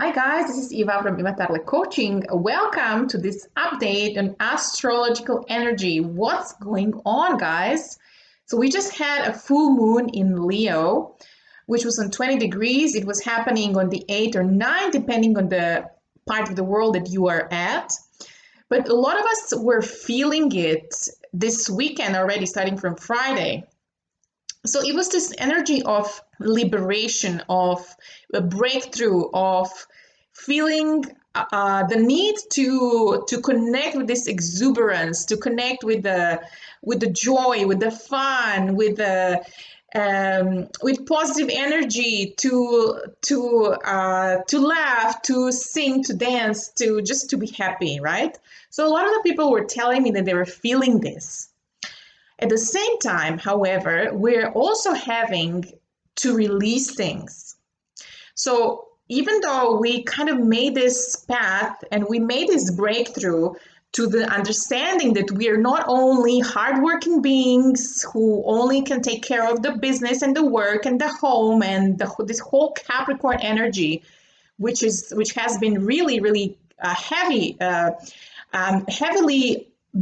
Hi guys, this is Iva from Iva Tarle Coaching. Welcome to this update on astrological energy. What's going on, guys? So we just had a full moon in Leo, which was on 20 degrees. It was happening on the 8 or 9, depending on the part of the world that you are at. But a lot of us were feeling it this weekend already, starting from Friday. So it was this energy of liberation, of a breakthrough, of feeling the need to connect with this exuberance, to connect with the joy, with the fun, with positive energy, to laugh, to sing, to dance, to just to be happy, right? So a lot of the people were telling me that they were feeling this. At the same time, however, we're also having to release things. So even though we kind of made this path and we made this breakthrough to the understanding that we are not only hardworking beings who only can take care of the business and the work and the home and this whole Capricorn energy, which has been really heavily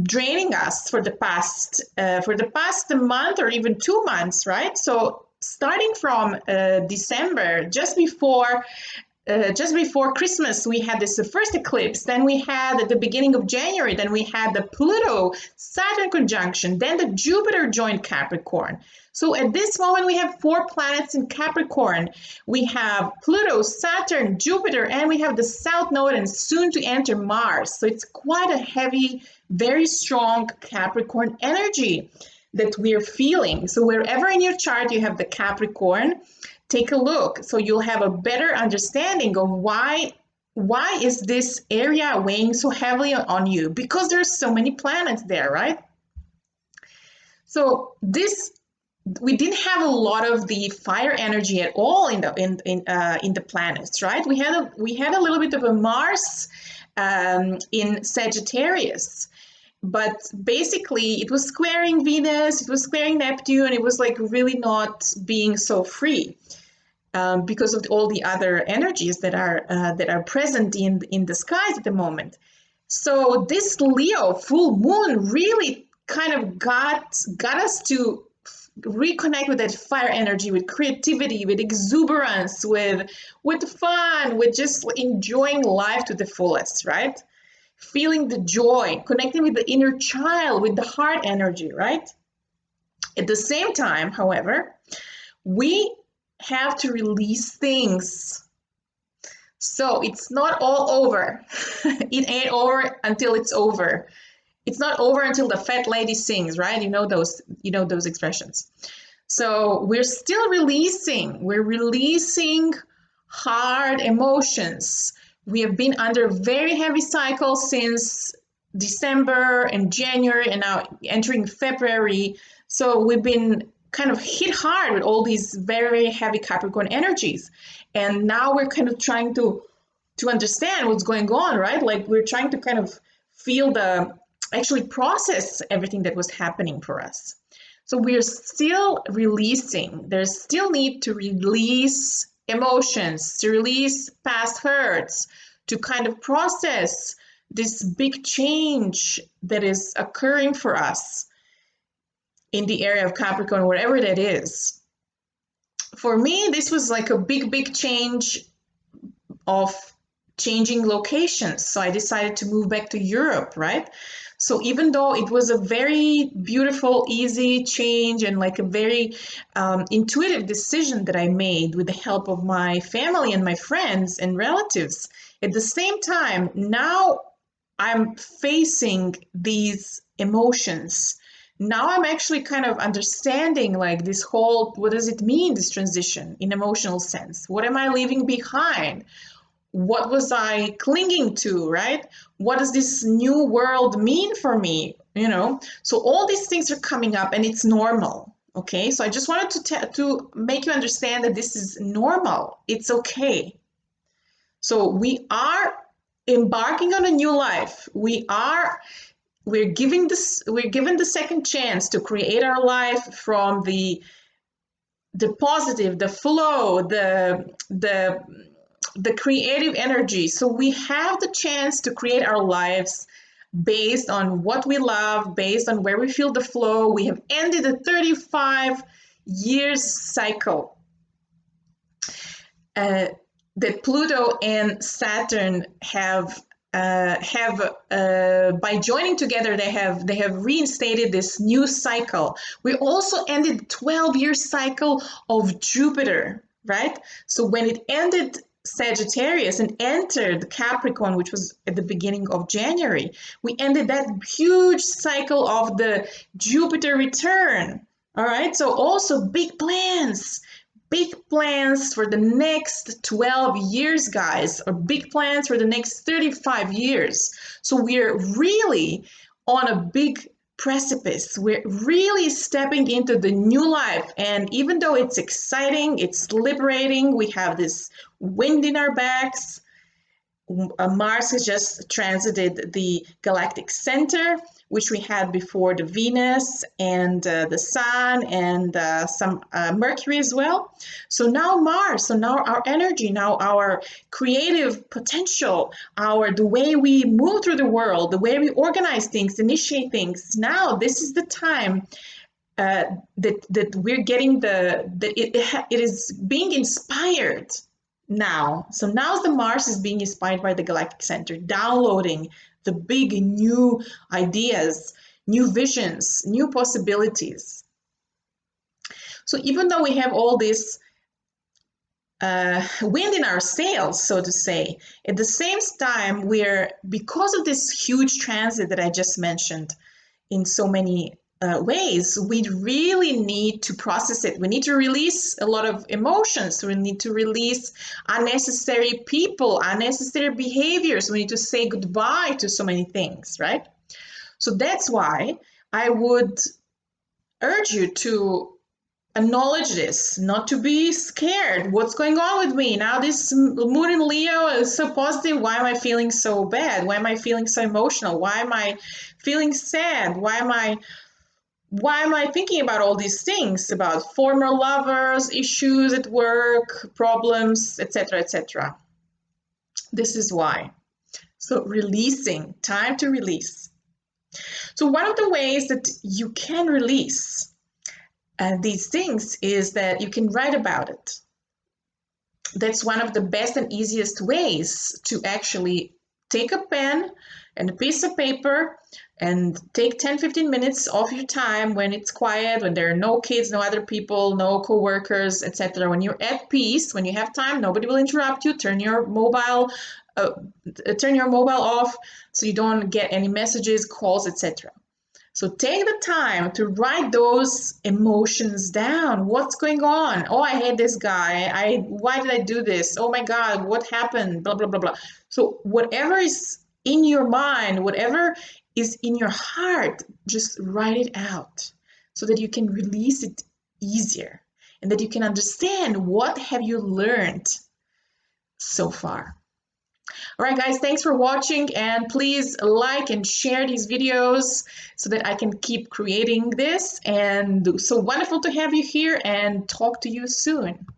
draining us for the past month or even 2 months, right? So starting from December, just before Christmas, we had this first eclipse. Then we had at the beginning of January, then we had the Pluto Saturn conjunction, then the Jupiter joined Capricorn. So at this moment, we have 4 planets in Capricorn. We have Pluto, Saturn, Jupiter, and we have the South Node and soon to enter Mars. So it's quite a heavy, very strong Capricorn energy that we're feeling. So wherever in your chart you have the Capricorn, take a look. So you'll have a better understanding of why is this area weighing so heavily on you? Because there's so many planets there, right? So we didn't have a lot of the fire energy at all in the planets, right? We had a little bit of a Mars in Sagittarius, but basically it was squaring Venus, it was squaring Neptune, it was like really not being so free because of all the other energies that are present in the skies at the moment. So this Leo full moon really kind of got us to reconnect with that fire energy, with creativity, with exuberance, with fun, with just enjoying life to the fullest, right? Feeling the joy, connecting with the inner child, with the heart energy, right? At the same time, however, we have to release things. So it's not all over. It ain't over until it's over. It's not over until the fat lady sings, right? You know those expressions. So we're still releasing. We're releasing hard emotions. We have been under a very heavy cycle since December and January and now entering February. So we've been kind of hit hard with all these very heavy Capricorn energies. And now we're kind of trying to understand what's going on, right? Like we're trying to kind of actually process everything that was happening for us. So we're still releasing. There's still need to release emotions, to release past hurts, to kind of process this big change that is occurring for us in the area of Capricorn, wherever that is. For me, this was like a big change of changing locations. So I decided to move back to Europe, right? So even though it was a very beautiful, easy change and like a very intuitive decision that I made with the help of my family and my friends and relatives, at the same time, now I'm facing these emotions. Now I'm actually kind of understanding like this whole, what does it mean, this transition in emotional sense? What am I leaving behind? What was I clinging to, right? What does this new world mean for me? So all these things are coming up and it's normal. Okay, so I just wanted to make you understand that this is normal. It's okay. So we are embarking on a new life. We're given the second chance to create our life from the positive, the flow, the the creative energy. So we have the chance to create our lives based on what we love, based on where we feel the flow. We have ended a 35 years cycle that Pluto and Saturn have by joining together, they have reinstated this new cycle. We also ended the 12-year cycle of Jupiter, right? So when it ended Sagittarius and entered Capricorn, which was at the beginning of January, we ended that huge cycle of the Jupiter return. All right, so also big plans for the next 12 years, guys, or big plans for the next 35 years. So we're really on a big precipice. We're really stepping into the new life. And even though it's exciting, it's liberating, we have this wind in our backs. Mars has just transited the galactic center, which we had before the Venus and the Sun and some Mercury as well. So now Mars, so now our energy, now our creative potential, the way we move through the world, the way we organize things, initiate things. Now this is the time that we're getting it is being inspired now. So now the Mars is being inspired by the galactic center, downloading the big new ideas, new visions, new possibilities. So even though we have all this wind in our sails, so to say, at the same time, because of this huge transit that I just mentioned in so many ways, we really need to process it. We need to release a lot of emotions. We need to release unnecessary people, unnecessary behaviors. We need to say goodbye to so many things, right? So that's why I would urge you to acknowledge this, not to be scared. What's going on with me? Now this moon in Leo is so positive. Why am I feeling so bad? Why am I feeling so emotional? Why am I feeling sad? Why am I thinking about all these things, about former lovers, issues at work, problems, etc., etc.? This is why. So releasing, time to release. So one of the ways that you can release these things is that you can write about it. That's one of the best and easiest ways to actually take a pen and a piece of paper and take 10-15 minutes of your time when it's quiet, when there are no kids, no other people, no co-workers, etc. When you're at peace, when you have time, nobody will interrupt you. Turn your mobile off so you don't get any messages, calls, etc. So take the time to write those emotions down. What's going on? Oh, I hate this guy. Why did I do this? Oh my God, what happened? Blah, blah, blah, blah. So whatever is in your mind, whatever is in your heart, just write it out so that you can release it easier and that you can understand what have you learned so far. All right, guys, thanks for watching, and please like and share these videos so that I can keep creating this. And so wonderful to have you here, and talk to you soon.